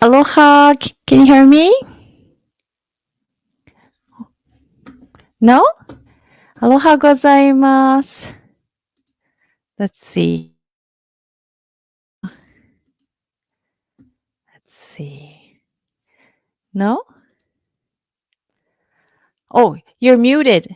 Aloha, can you hear me? No? Aloha gozaimasu. Let's see. Let's see. No? Oh, you're muted.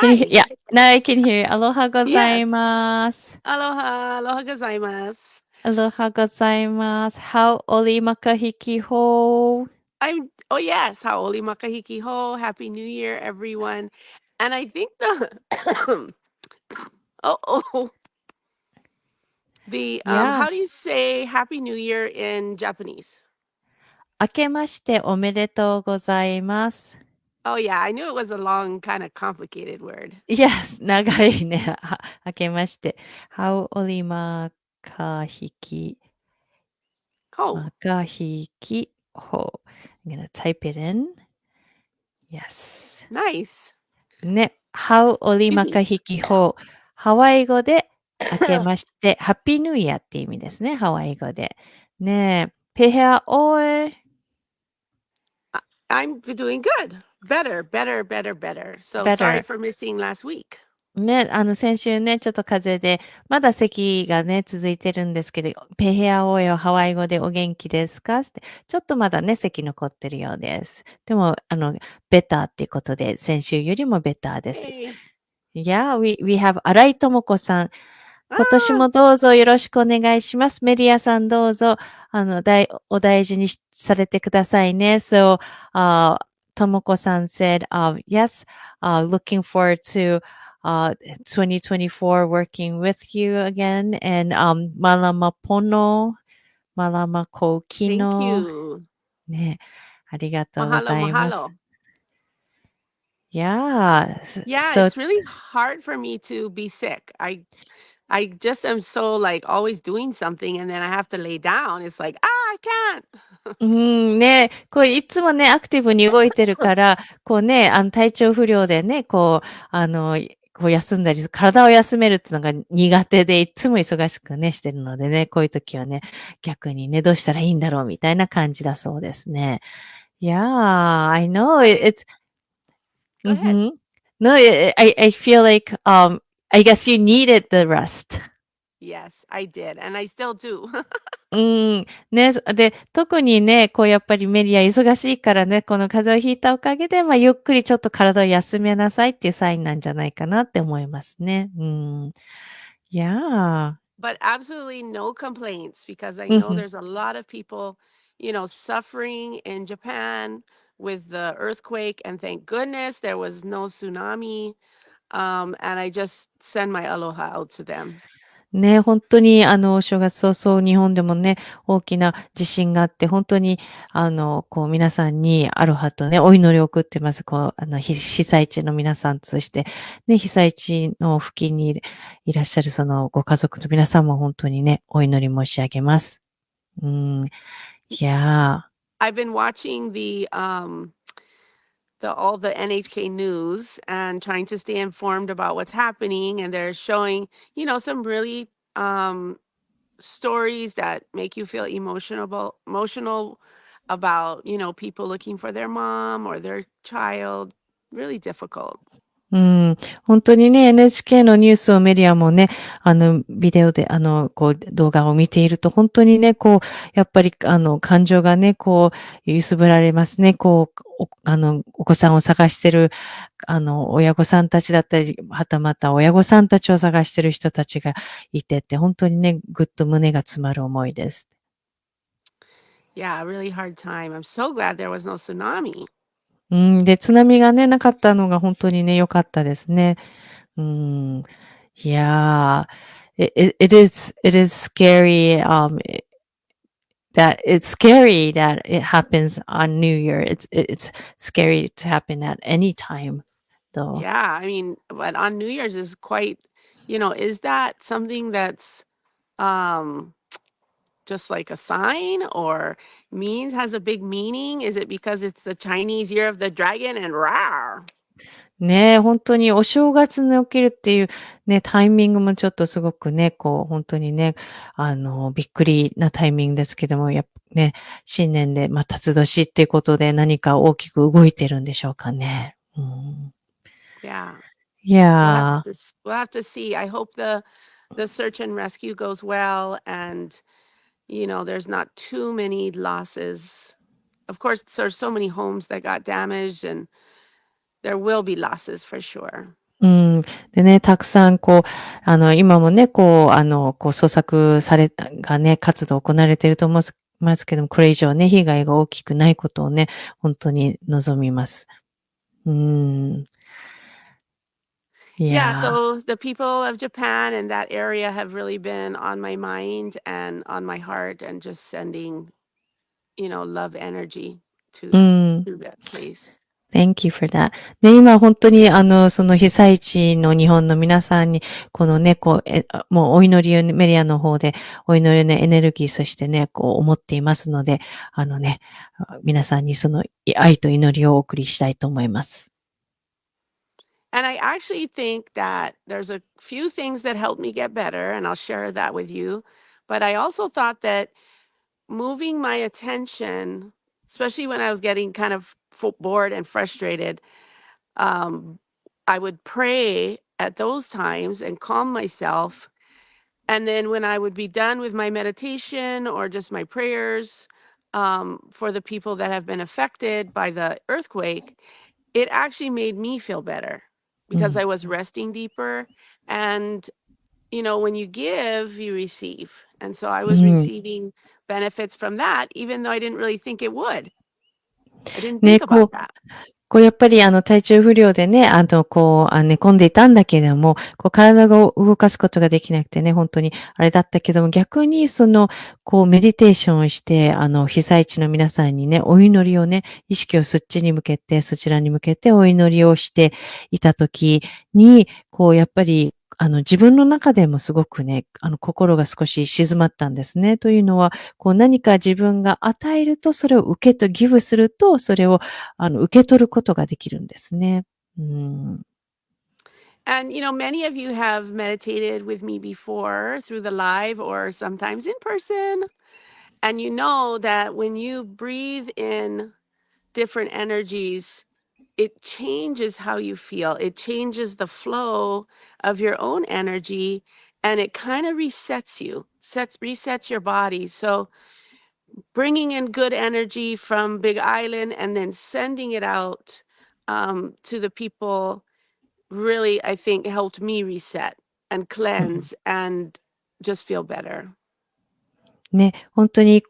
Can you, Hi. yeah, now I can hear you. Aloha Yes. gozaimasu. Aloha. Aloha gozaimasu. Aloha gozaimasu. How oli makahiki ho? Oh yes, Haoli Makahiki Ho. Happy New Year, everyone. And I think oh Yeah. how do you say Happy New Year in Japanese? 明けましておめでとうございます。Oh yeah, I knew it was a long, kind of complicated word. Yes, 長いね。明けまして。How oli makahiki Oh, Makahiki ho. I'm gonna type it in. Yes. nice. ね。How oli Excuse me. makahiki ho. ハワイ語で明けまして、ハッピーニューイヤーって意味ですね。ハワイ語で。ねえ。ペヘアオエ。I'm doing good. Better. So sorry better. for missing last week. ね、先週ね、ちょっと風邪で、まだ咳がね、続いてるんですけど、ペヘアオエをハワイ語でお元気ですかって、ちょっとまだね、咳残ってるようです。でも、ベターっていうことで、先週よりもベターです。Hey. Yeah, we have 新井智子さん。今年 Ah, もどうぞよろしくお願いします。メリアさんどうぞ、お大事にされてくださいね。So, ともこさん said, yes, looking forward to, 2024 working with you again. And, malama pono, malama thank koukino. you. ね、ありがとうご Mahalo, ざいます。mahalo. Yeah, Yeah, so, it's really hard for me to be sick. I just am so like always doing something and then I have to lay down. It's like, I can't. ね、こういつもね、アクティブに動いてるから、こうね、体調不良でね、こう休んだり、体を休めるっていうのが苦手で、いつも忙しくね、してるのでね、こういう時はね、逆にね、どうしたらいいんだろうみたいな感じだそうですね。Yeah, I know I it's, go ahead. no, I feel like, I guess you needed the rest. Yes, I did, and I still do. ね、で、特にね、こうやっぱりメディア忙しいからね、この風邪をひいたおかげで、ゆっくりちょっと体を休めなさいっていうサインなんじゃないかなって思いますね。Yeah. But absolutely no complaints because I うん know ふん。there's a lot of people, suffering in Japan with the earthquake, and thank goodness there was no tsunami. And I just send my aloha out to them. ね、本当にお正月早々日本でもね、大きな地震があって、本当にこう皆さんにアロハとね、お祈りを送ってます。こう、被災地の皆さん、そして、ね、被災地の付近にいらっしゃるそのご家族の皆さんも本当にね、お祈り申し上げます。いや I've been watching all the NHK news and trying to stay informed about what's happening, and they're showing, some really stories that make you feel emotional about, people looking for their mom or their child. Really difficult. 本当にね、NHK のニュースをメディアもね、ビデオで、こう、動画を見ていると、本当にね、こう、やっぱり、感情がね、こう、揺すぶられますね。こう、お子さんを探してる、親御さんたちだったり、はたまた親御さんたちを探してる人たちがいてて、本当にね、ぐっと胸が詰まる思いです。Yeah, really hard time. I'm so glad there was no tsunami. で、津波がね、なかったのが本当にね、良かったですね。Yeah, it is scary. That it's scary that it happens on New Year. It's scary to happen at any time, though. Yeah, I mean, but on New Year's is quite, is that something that's um just like a sign or has a big meaning? Is it because it's the Chinese year of the dragon and rawr? ね、本当にお正月に起きるっていうね、タイミングもちょっとすごくね、本当にね、びっくりなタイミングですけども、ね、新年で、辰年っていうことで何か大きく動いてるんでしょうかね。Yeah. いやー、We'll have to see. I hope the search and rescue goes well and there's not too many losses. Of course, there's so many homes that got damaged and there will be losses for sure. でね、たくさん今もね、捜索がね、活動行われていると思いますけども、これ以上ね、被害が大きくないことをね、本当に望みます。い Yeah, やー。so the people of Japan and that area have really been on my mind and on my heart and just sending, love energy う to ん。to that place. Thank you for that. で、今本当にその被災地の日本の皆さんに、このね、もうお祈りをメリアの方で、お祈りのエネルギー、そしてね、思っていますので、ね、皆さんにその愛と祈りをお送りしたいと思います。And I actually think that there's a few things that helped me get better, and I'll share that with you. But I also thought that moving my attention, especially when I was getting kind of bored and frustrated, um, I would pray at those times and calm myself. And then when I would be done with my meditation or just my prayers for the people that have been affected by the earthquake, it actually made me feel better う because ん。I was resting deeper. And, when you give, you receive. And so I う was ん。receiving benefits from that, even though I didn't really think it would. I didn't ね、think about that. やっぱり体調不良でね、寝込んでいたんだけれども、体を動かすことができなくてね、本当にあれだったけども、逆にメディテーションをして、被災地の皆さんにね、お祈りをね、意識をそちらに向けてお祈りをしていたときに、やっぱり、自分の中でもすごくね、心が少し静まったんですね。というのは、何か自分が与えると、それをギブすると、それを受け取ることができるんですね。And, many of you have meditated with me before through the live or sometimes in person. And you know that when you breathe in different energies, it changes how you feel. It changes the flow of your own energy and it kind of resets you, resets your body. So bringing in good energy from Big Island and then sending it out to the people really, I think, helped me reset and うん。cleanse and just feel better. ね、本当に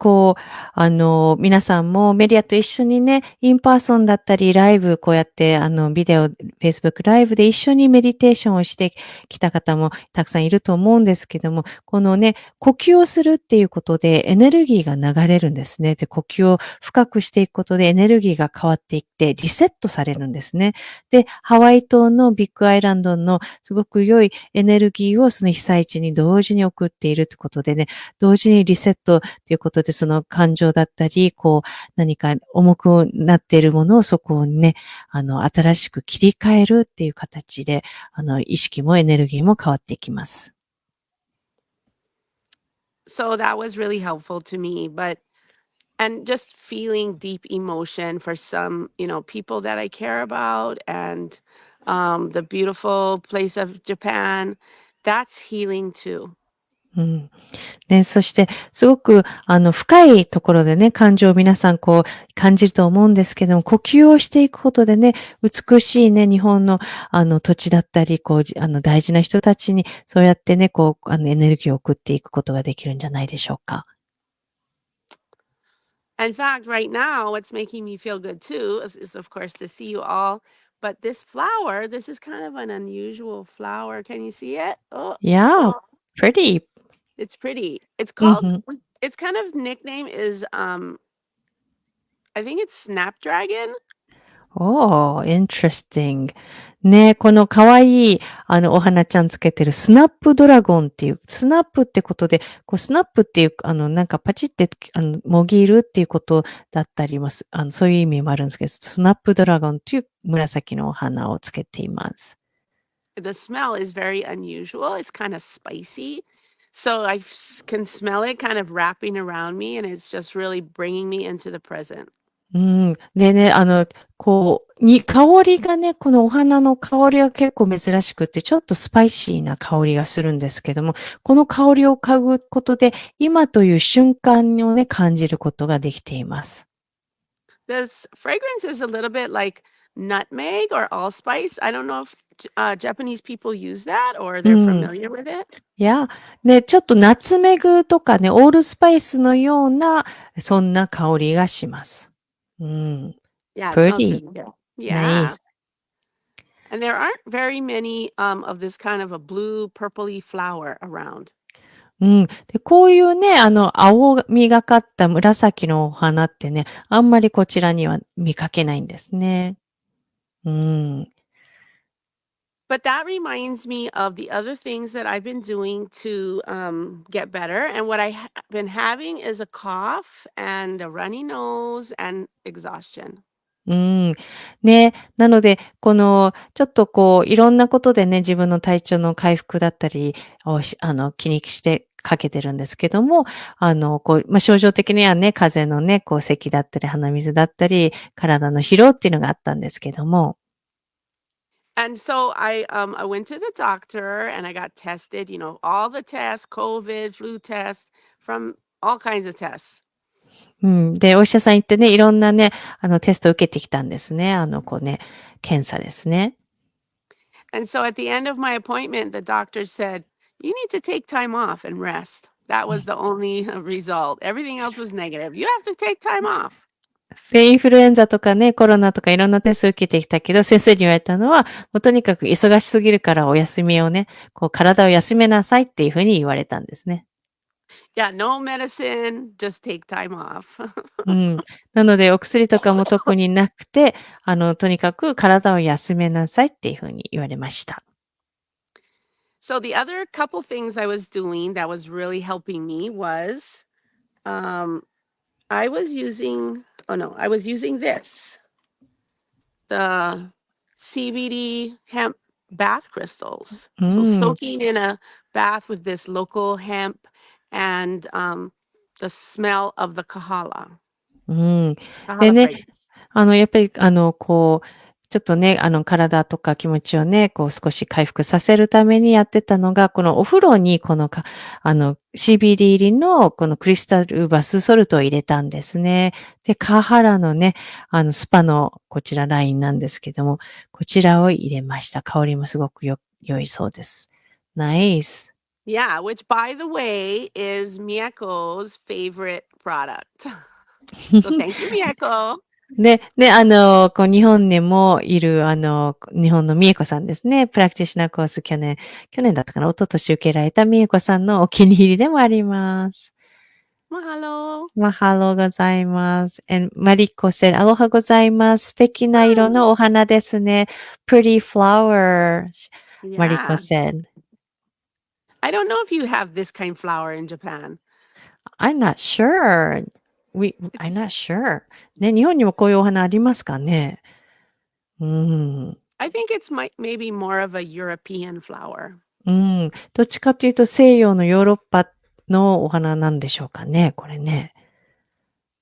皆さんもメディアと一緒にね、インパーソンだったり、ライブ、こうやって、ビデオ、Facebook ライブで一緒にメディテーションをしてきた方もたくさんいると思うんですけども、このね、呼吸をするっていうことでエネルギーが流れるんですね。で、呼吸を深くしていくことでエネルギーが変わっていってリセットされるんですね。で、ハワイ島のビッグアイランドのすごく良いエネルギーをその被災地に同時に送っているってことでね、同時にリセットっていうことで、その感情だったり、何か重くなっているものをそこをね、新しく切り替えるっていう形で、意識もエネルギーも変わっていきます。So that was really helpful to me. And just feeling deep emotion for some, people that I care about and the beautiful place of Japan, that's healing too. ね、そして、すごく、深いところでね、感情を皆さん感じると思うんですけども、呼吸をしていくことでね、美しいね、日本の、土地だったり、大事な人たちに、そうやってね、エネルギーを送っていくことができるんじゃないでしょうか。In fact, right now, what's making me feel good too is, of course, to see you all. But this flower, this is kind of an unusual flower. Can you see it? Oh, Yeah, pretty. it's pretty. It's うん called, ん。its kind of nickname is, I think it's snapdragon. Oh, interesting. ね、この可愛い、お花ちゃんつけてるスナップドラゴンっていう、スナップってことで、スナップっていう、なんかパチって、もぎるっていうことだったりもそういう意味もあるんですけど、スナップドラゴンっていう紫のお花をつけています。The smell is very unusual. It's kind of spicy. So I can smell it kind of wrapping around me, and it's just really bringing me into the present. うん。でね、香りがね、このお花の香りが結構珍しくって、ちょっとスパイシーな香りがするんですけども、この香りを嗅ぐことで、今という瞬間をね、感じることができています。This fragrance is a little bit like nutmeg or allspice. I don't know if Japanese people use that or う they're ん。familiar with it. いや、ね、ちょっとナツメグとかね、オールスパイスのような、そんな香りがします。うん。Yeah, it smells pretty, really good. Yeah. nice. And there aren't very many of this kind of a blue purpley flower around. うん。で、こういうね、青みがかった紫のお花ってね、あんまりこちらには見かけないんですね。うん。But that reminds me of the other things that I've been doing to get better. And what I've been having is a cough and a runny nose and exhaustion. うん。ね。なので、ちょっといろんなことでね、自分の体調の回復だったりを気にしてかけてるんですけども、症状的にはね、風邪のね、咳だったり、鼻水だったり、体の疲労っていうのがあったんですけども、And so I went to the doctor and I got tested, all the tests, COVID, flu tests, from all kinds of tests. うん。で、お医者さん行ってね、いろんなね、テストを受けてきたんですね。検査ですね。And so at the end of my appointment, the doctor said, "You need to take time off and rest." That was the only result. Everything else was negative. You have to take time off. インフルエンザとかね、コロナとかいろんなテストを受けてきたけど、先生に言われたのは、もうとにかく忙しすぎるからお休みをね、体を休めなさいっていうふうに言われたんですね。Yeah, no medicine, just take time off. うん。なので、お薬とかも特になくて、とにかく体を休めなさいっていうふうに言われました。So the other couple things I was doing that was really helping me was um, I was using, oh no, I was using this, the CBD hemp bath crystals. う So ん。soaking in a bath with this local hemp and the smell of the kahala, うん。で kahala ね、fragrance. やっぱり、ちょっとね、体とか気持ちをね、少し回復させるためにやってたのが、このお風呂に、CBD 入りの、このクリスタルバスソルトを入れたんですね。で、カハラのね、スパの、こちらラインなんですけども、こちらを入れました。香りもすごく良いそうです。ナイス。Yeah, which by the way is Miyako's favorite product. So thank you, Miyako. で、日本にもいる、日本の美恵子さんですね。プラクティショナーコース去年だったかな、一昨年受けられた美恵子さんのお気に入りでもあります。Mahalo. マハローございます。マリコセン、アロハございます。素敵な色のお花ですね。pretty flower. マリコ Yeah. セン。I don't know if you have this kind of flower in Japan. I'm not sure. I'm not sure. ね、日本にもこういうお花ありますかね。I think it's maybe more of a European flower. うん。どっちかというと西洋のヨーロッパのお花なんでしょうかね、これね。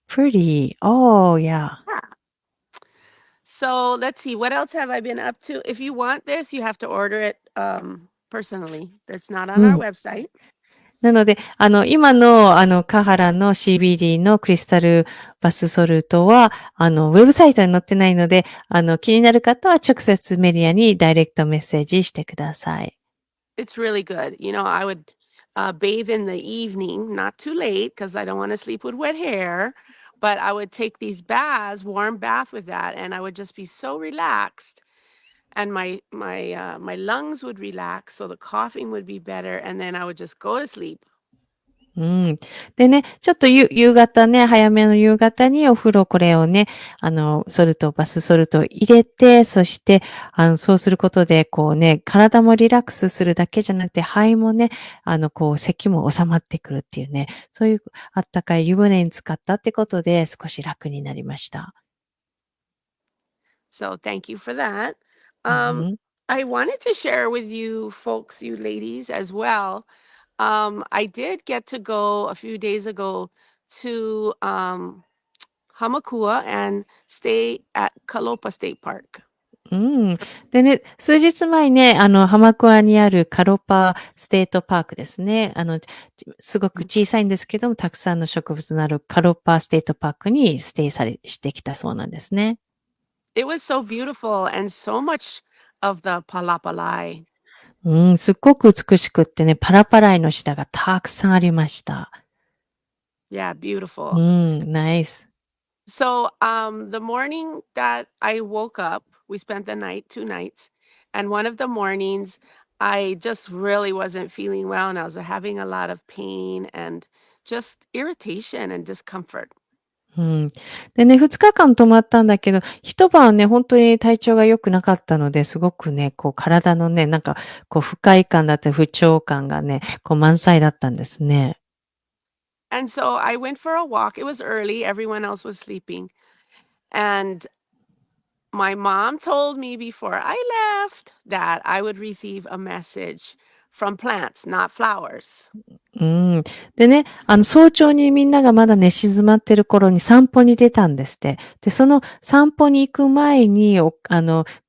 pretty. Oh, yeah. So let's see, what else have I been up to? If you want this, you have to order it personally. It's not う on our ん。website. なので、今の、カハラの CBD のクリスタルバスソルトは、ウェブサイトに載ってないので、気になる方は直接メディアにダイレクトメッセージしてください。It's really good. I would bathe in the evening, not too late because I don't want to sleep with wet hair. But I would take these baths, warm bath with that, and I would just be so relaxed. And my lungs would relax, so the coughing would be better, and then I would just go to sleep. うん。でね、ちょっと夕方ね、早めの夕方にお風呂これをね、バスソルトを入れて、そして、そうすることで、こうね、体もリラックスするだけじゃなくて、肺もね、咳も収まってくるっていうね、そういうあったかい湯船に浸かったってことで、少し楽になりました。So thank you for that. う Um, ん I wanted to share with you folks, you ladies as well. I did get to go a few days ago to Hamakua and stay at Kalopa State Park. うん。でね、数日前にね、ハマクアにあるカロパステートパークですね。すごく小さいんですけども、たくさんの植物のあるカロパステートパークにステイしてきたそうなんですね。It was so beautiful and so much of the palapalai. うん、すっごく美しくってね、パラパライのシダがたくさんありました。Yeah, う beautiful. ん、ナイス。So the morning that I woke up, we spent the night, 2 nights, and one of the mornings I just really wasn't feeling well and I was having a lot of pain and just irritation and discomfort. うん。でね、2日間泊まったんだけど、一晩ね、本当に体調が良くなかったので、すごくね、こう体のね、なんか、こう不快感だったり不調感がね、こう満載だったんですね。And so I went for a walk. It was early, everyone else was sleeping. And my mom told me before I left that I would receive a message from plants, not flowers. うん。でね、早朝にみんながまだ寝静まってる頃に散歩に出たんですって。で、その散歩に行く前に、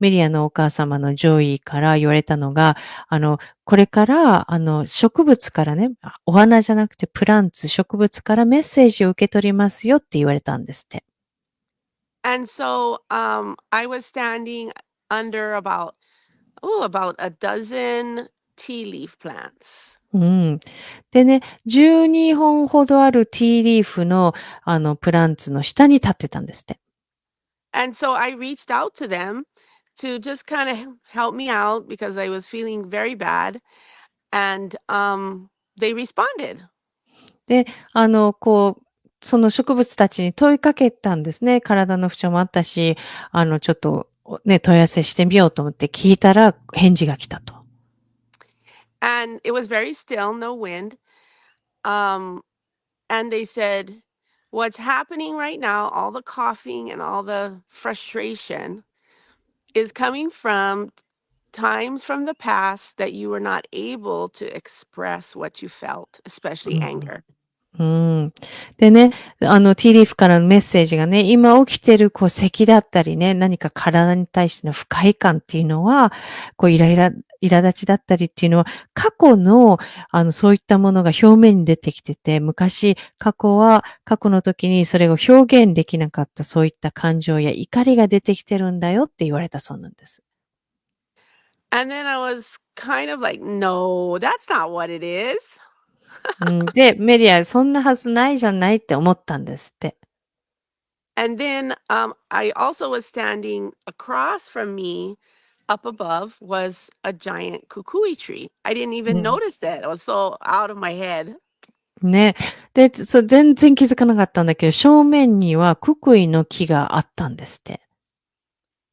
メリアのお母様のジョイから言われたのが、これから、植物からね、お花じゃなくてプランツ、植物からメッセージを受け取りますよって言われたんですって。And so I was standing under about a dozen tea leaf plants. うん。でね、12本ほどあるティーリーフの、プランツの下に立ってたんですって。And so I reached out to them to just kind of help me out because I was feeling very bad. And they responded. で、その植物たちに問いかけたんですね。体の不調もあったし、ちょっと、ね、問い合わせしてみようと思って聞いたら返事が来たと。And it was very still, no wind. Um, and they said, what's happening right now, all the coughing and all the frustration is coming from times from the past that you were not able to express what you felt, う especially ん。anger. うん。でね、ティーリーフからのメッセージがね、今起きてる、咳だったりね、何か体に対しての不快感っていうのは、苛立ちだったりっていうのは、過去の、そういったものが表面に出てきてて、過去の時にそれを表現できなかったそういった感情や怒りが出てきてるんだよって言われたそうなんです。And then I was kind of like, no, that's not what it is. うん。で、メディア、そんなはずないじゃないって思ったんですって。And then I also was standing across from me, up above, was a giant kukui tree. I didn't う even ん。notice it. It was so out of my head. ね。で、全然気づかなかったんだけど、正面にはククイの木があったんですって。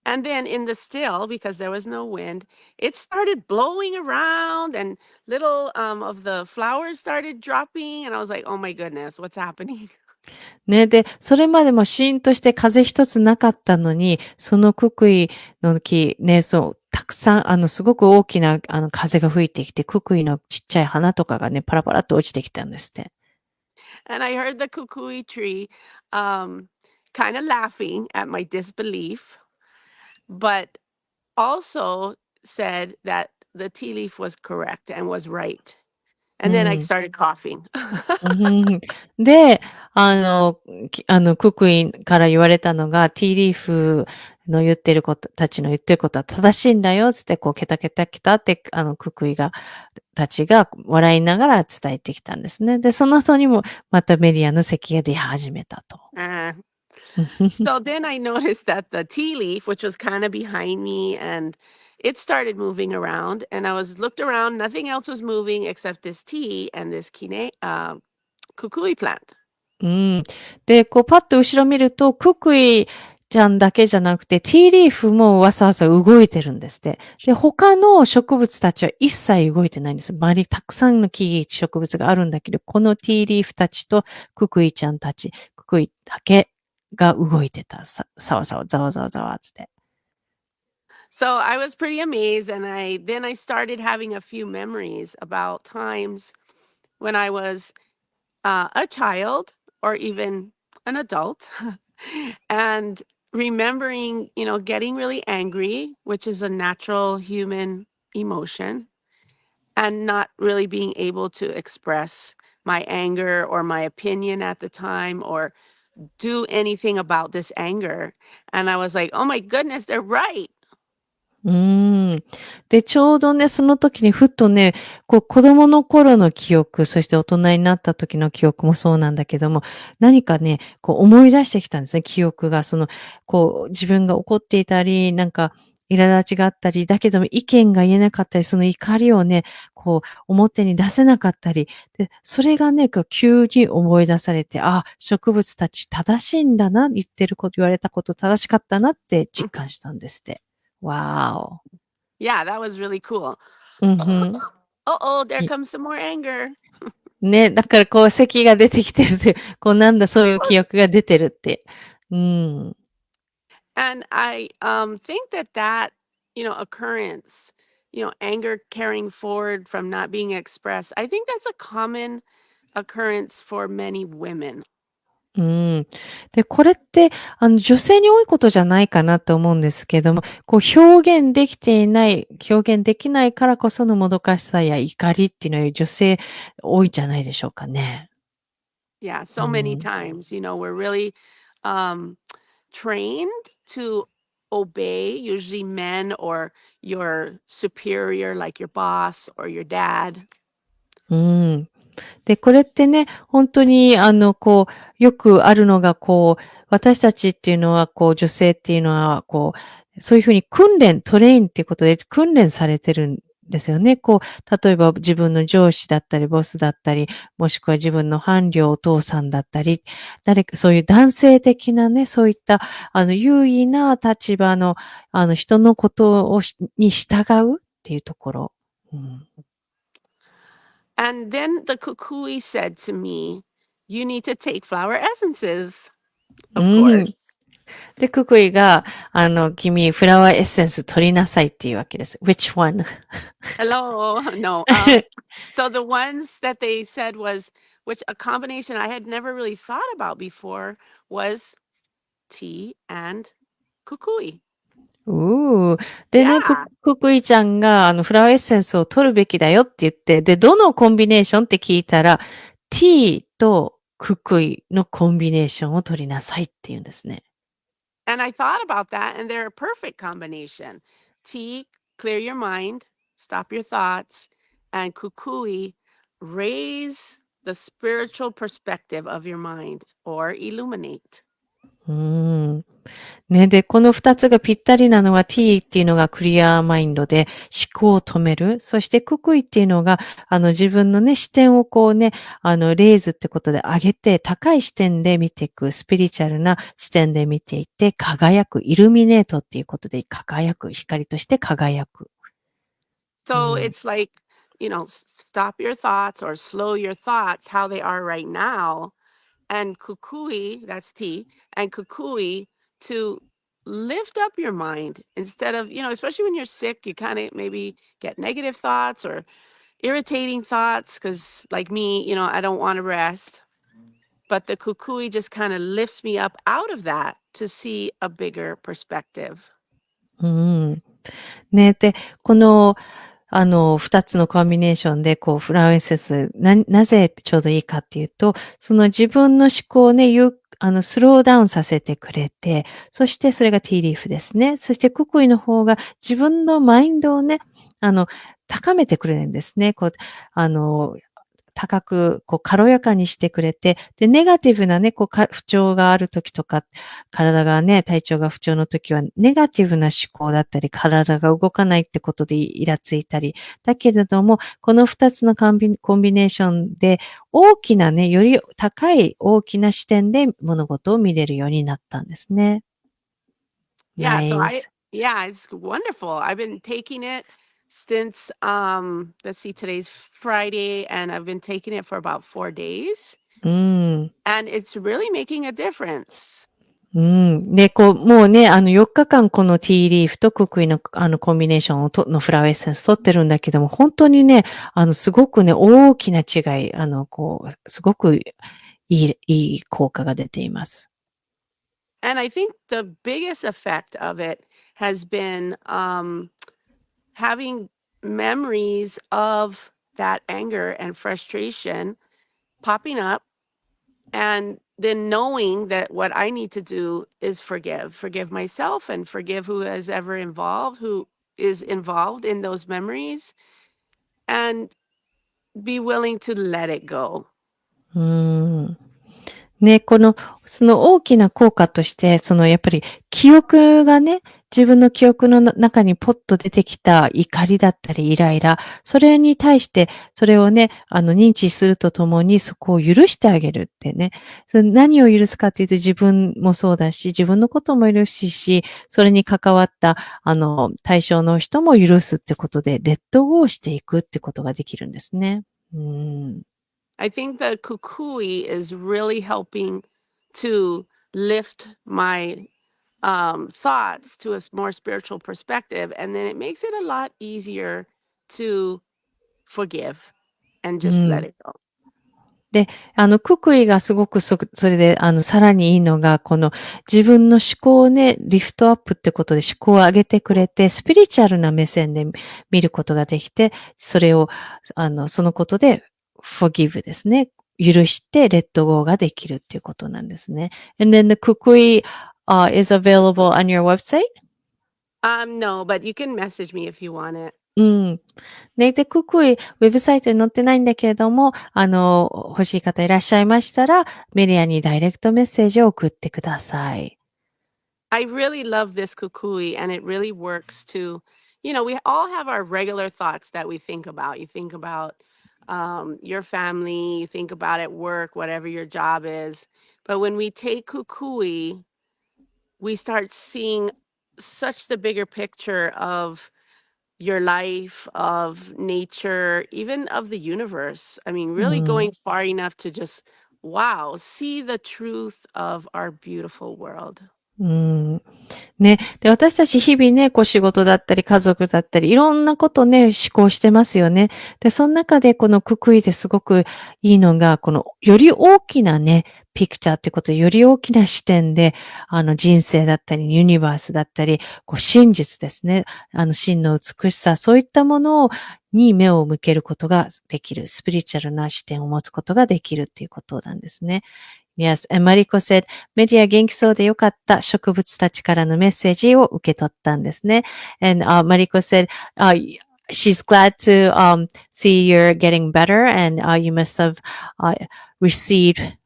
And then in the still, because there was no wind, it started blowing around and little of the flowers started dropping. And I was like, oh my goodness, what's happening? ね。で、それまでもシーンとして風一つなかったのに、そのククイの木、ね、たくさん、すごく大きな、風が吹いてきて、ククイのちっちゃい花とかがね、パラパラっと落ちてきたんですって。And I heard the kukui tree um, kind of laughing at my disbelief, but also said that the tea leaf was correct and was right. う And then I ん。started coughing. うんふんで、ククイから言われたのが、ティーリーフのたちの言ってることは正しいんだよ、つって、ケタケタケタって、ククイたちが笑いながら伝えてきたんですね。で、その後にも、またメディアの咳が出始めたと。Uh, so then I noticed that the tea leaf, which was kind of behind me, and it started moving around. And I was looked around, nothing else was moving except this tea and this kukui plant. うん。で、こうパッと後ろ見ると、ククイちゃんだけじゃなくて、ティーリーフもわさわさ動いてるんですって。で、他の植物たちは一切動いてないんです。周りたくさんの木々、植物があるんだけど、このティーリーフたちとククイちゃんたち、ククイだけが動いてた。さわさわ、ざわざわざわつって。So I was pretty amazed, and then I started having a few memories about times when I was a child or even an adult, and remembering, getting really angry, which is a natural human emotion, and not really being able to express my anger or my opinion at the time or do anything about this anger. And I was like, oh my goodness, they're right. で、ちょうどね、その時にふっとね、こう子供の頃の記憶、そして大人になった時の記憶もそうなんだけども、何かね、こう思い出してきたんですね、記憶が。こう自分が怒っていたり、なんか苛立ちがあったり、だけども意見が言えなかったり、その怒りをね、こう表に出せなかったり、で、それがね、こう急に思い出されて、あ、植物たち正しいんだな、言ってること、言われたこと正しかったなって実感したんですって。Wow. Yeah, that was really cool. うんふん。Uh-oh, there comes some more anger. ね、だからこう咳が出てきてるっていう、こうなんだそういう記憶が出てるって。うん。And I think that, occurrence, anger carrying forward from not being expressed, I think that's a common occurrence for many women. うん。で、これって、女性に多いことじゃないかなと思うんですけども、こう表現できていない、表現できないからこそのもどかしさや怒りっていうのは女性多いんじゃないでしょうかね。Yeah, う so many ん。times, we're really um, trained to obey, usually men or your superior, like your boss or your dad. うん。で、これってね、本当にこう、よくあるのが、こう、私たちっていうのは、こう、女性っていうのは、こう、そういうふうにトレインっていうことで訓練されてるんですよね。こう、例えば自分の上司だったり、ボスだったり、もしくは自分の伴侶、お父さんだったり、誰か、そういう男性的なね、そういった、優位な立場の、人のことに従うっていうところ。うん。And then the kukui said to me, you need to take flower essences, う of ん。course. で、ククイが、君、フラワーエッセンス取りなさいっていうわけです。Which one? Hello. No. So the ones that they said was, which a combination I had never really thought about before was tea and kukui. でね、Yeah. ククイちゃんが、フラワーエッセンスを取るべきだよって言って、で、どのコンビネーションって聞いたら、ティーとククイのコンビネーションを取りなさいって言うんですね。And I thought about that, and they're a perfect combination. Tea, clear your mind, stop your thoughts, and kukui, raise the spiritual perspective of your mind or illuminate. うーん。ね、で、この二つがぴったりなのは T っていうのがクリアマインドで思考を止める。そしてククイっていうのが、自分のね、視点をこうね、レイズってことで上げて、高い視点で見ていく、スピリチュアルな視点で見ていって、輝く、イルミネートっていうことで輝く、光として輝く。So it's like, stop your thoughts or slow your thoughts how they are right now. And kukui, that's tea, and kukui to lift up your mind instead of, especially when you're sick, you kind of maybe get negative thoughts or irritating thoughts because, like me, I don't want to rest. But the kukui just kind of lifts me up out of that to see a bigger perspective. うん。ね、で、この、二つのコンビネーションで、こう、フラワーエッセンス、なぜちょうどいいかっていうと、その自分の思考をね、スローダウンさせてくれて、そしてそれがティーリーフですね。そしてククイの方が自分のマインドをね、高めてくれるんですね。こう、高く、軽やかにしてくれて、で、ネガティブなね、不調がある時とか、体がね、体調が不調の時は、ネガティブな思考だったり、体が動かないってことでイラついたり、だけれども、この二つのコンビネーションで、大きなね、より高い大きな視点で物事を見れるようになったんですね。Yeah, so Nice. yeah, it's wonderful. I've been taking it since let's see, today's Friday, and I've been taking it for about 4 days, うん。and it's really making a difference. うん。で、もうね、4日間このティーリーフとククイの、コンビネーションのフラワーエッセンス取ってるんだけども、本当にね、すごくね、大きな違い、すごくいい効果が出ています。And I think the biggest effect of it has been having memories of that anger and frustration popping up, and then knowing that what I need to do is forgive myself and forgive who is involved in those memories, and be willing to let it go. ね、その大きな効果として、やっぱり記憶がね、自分の記憶の中にポッと出てきた怒りだったりイライラ、それに対して、それをね、認知するとともにそこを許してあげるってね。何を許すかというと自分もそうだし、自分のことも許すし、それに関わった、対象の人も許すってことで、レッドゴーしていくってことができるんですね。I think the kukui is really helping to lift my thoughts to a more spiritual perspective. And then it makes it a lot easier to forgive and う just let ん。it go. で、ククイがすごくそれで、さらにいいのが、自分の思考をね、リフトアップってことで思考を上げてくれて、スピリチュアルな目線で見ることができて、それを、そのことで、forgive ですね。許して、レッドゴーができるっていうことなんですね。And then the kukui, is available on your website? No, but you can message me if you want it. うん。で、ククイ、ウェブサイトに載ってないんだけれども、欲しい方いらっしゃいましたら、メリアにダイレクトメッセージを送ってください。I really love this kukui, and it really works to, we all have our regular thoughts that we think about. You think about your family, you think about at work, whatever your job is. But when we take kukui, we start seeing such the bigger picture of your life, of nature, even of the universe. I mean, う really ん。going far enough to just, wow, see the truth of our beautiful world. うん。ね。で、私たち日々ね、仕事だったり家族だったり、いろんなことね、思考してますよね。で、その中でこのククイですごくいいのが、より大きなね、ピクチャーってことで、より大きな視点で、人生だったり、ユニバースだったり、真実ですね。真の美しさ、そういったものに目を向けることができる。スピリチュアルな視点を持つことができるっていうことなんですね。Yes, and マリコ said, メディア元気そうでよかった植物たちからのメッセージを受け取ったんですね。And, マリコ said, she's glad to, see you're getting better and, you must have, received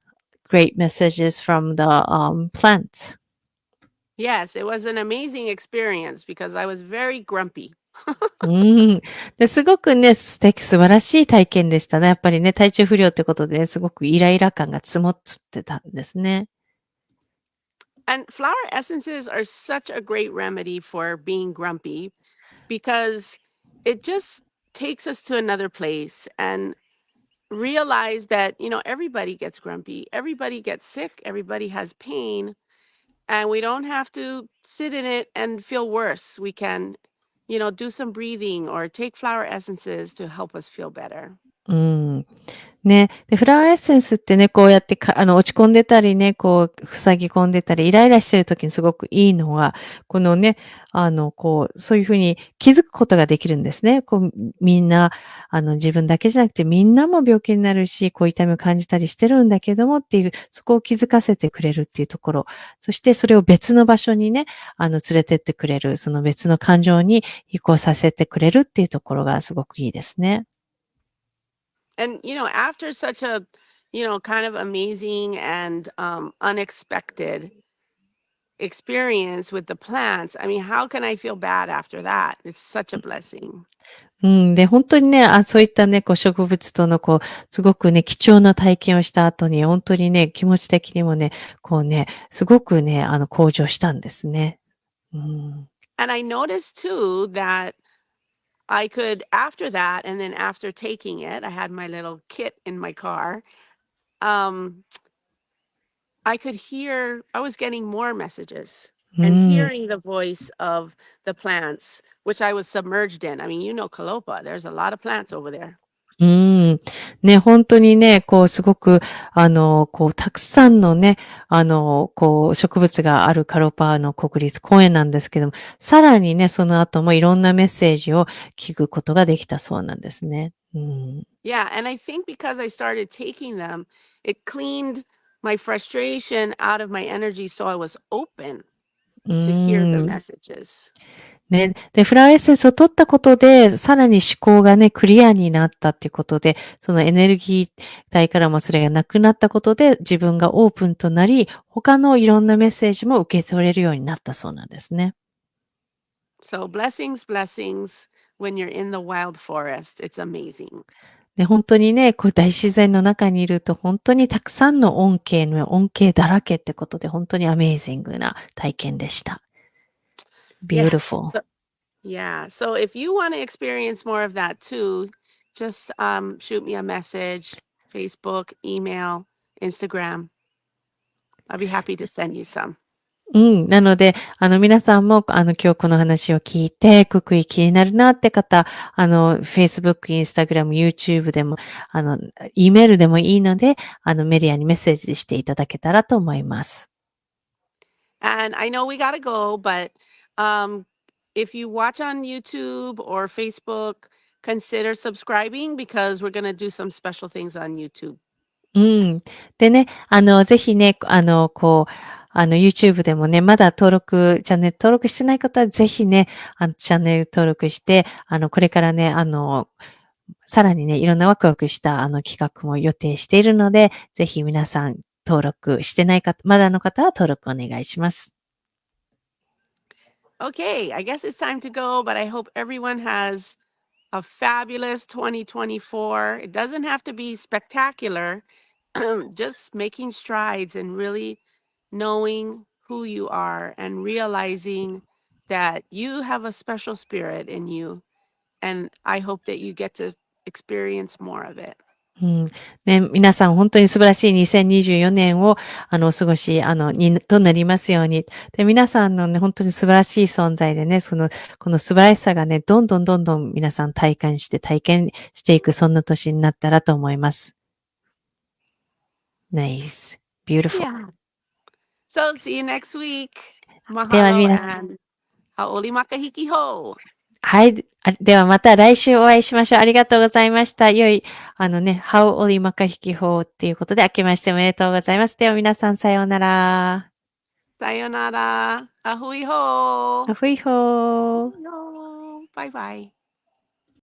great messages from the, plants. Yes, it was an amazing experience because I was very grumpy. で、すごくね、素晴らしい体験でしたね。やっぱりね、体調不良ってことで、すごくイライラ感が積もってたんですね。And flower essences are such a great remedy for being grumpy because it just takes us to another place and realize that, everybody gets grumpy, everybody gets sick, everybody has pain, and we don't have to sit in it and feel worse. We can, do some breathing or take flower essences to help us feel better. うん。ね。で、フラワーエッセンスってね、こうやって落ち込んでたりね、塞ぎ込んでたり、イライラしてる時にすごくいいのは、このね、そういうふうに気づくことができるんですね。みんな、自分だけじゃなくてみんなも病気になるし、痛みを感じたりしてるんだけどもっていう、そこを気づかせてくれるっていうところ。そしてそれを別の場所にね、連れてってくれる、その別の感情に移行させてくれるっていうところがすごくいいですね。And, after such a, kind of amazing and unexpected experience with the plants, I mean, how can I feel bad after that? It's such a blessing. うん。で、本当にね、そういったね、植物とのすごくね、貴重な体験をした後に、本当にね、気持ち的にもね、すごくね、向上したんですね。うん。And I noticed too that I could, after that, and then after taking it, I had my little kit in my car. I could hear, I was getting more messages う and ん。hearing the voice of the plants, which I was submerged in. I mean, Kalopa, there's a lot of plants over there. うん。ね、本当にね、すごく、たくさんのね、植物があるカロパーの国立公園なんですけども、さらにね、その後もいろんなメッセージを聞くことができたそうなんですね。うん。Yeah, and I think because I started taking them, it cleaned my frustration out of my energy so I was open う to hear the ん。messages. ね。で、フラワーエッセンスを取ったことで、さらに思考がね、クリアになったっていうことで、そのエネルギー体からもそれがなくなったことで、自分がオープンとなり、他のいろんなメッセージも受け取れるようになったそうなんですね。So blessings, blessings when you're in the wild forest. It's amazing. で、本当にね、大自然の中にいると、本当にたくさんの恩恵だらけってことで、本当にアメージングな体験でした。Yes. Beautiful. Yeah. So if you want to experience more of that too, just shoot me a message, Facebook, email, Instagram. I'll be happy to send you some. うん。なので、皆さんも、今日この話を聞いて、ククイ気になるなって方、Facebook、Instagram、YouTube でも、E メールでもいいので、メディアにメッセージしていただけたらと思います。And I know we got to go, but um, if you watch on YouTube or Facebook, consider subscribing because we're going to do some special things on YouTube. うん。でね、ぜひね、YouTube でもね、まだチャンネル登録してない方は、ぜひね、チャンネル登録して、これからね、さらにね、いろんなワクワクした、企画も予定しているので、ぜひ皆さん、登録してない方、まだの方は登録お願いします。Okay, I guess it's time to go, but I hope everyone has a fabulous 2024. It doesn't have to be spectacular, just making strides and really knowing who you are and realizing that you have a special spirit in you. And I hope that you get to experience more of it. うん。ね、皆さん本当に素晴らしい2024年を、お過ごし、となりますように。で、皆さんのね、本当に素晴らしい存在でね、この素晴らしさがね、どんどん皆さん体験していく、そんな年になったらと思います。Nice. Beautiful. Yeah. So see you next week. では Mahalo 皆さん、and haoli makahiki ho. はい。ではまた来週お会いしましょう。ありがとうございました。良い、How オリマカヒキホーっていうことで、明けましておめでとうございます。では皆さん、さようなら。Sayonara. Ahui ho. アフイホー。No. Bye bye.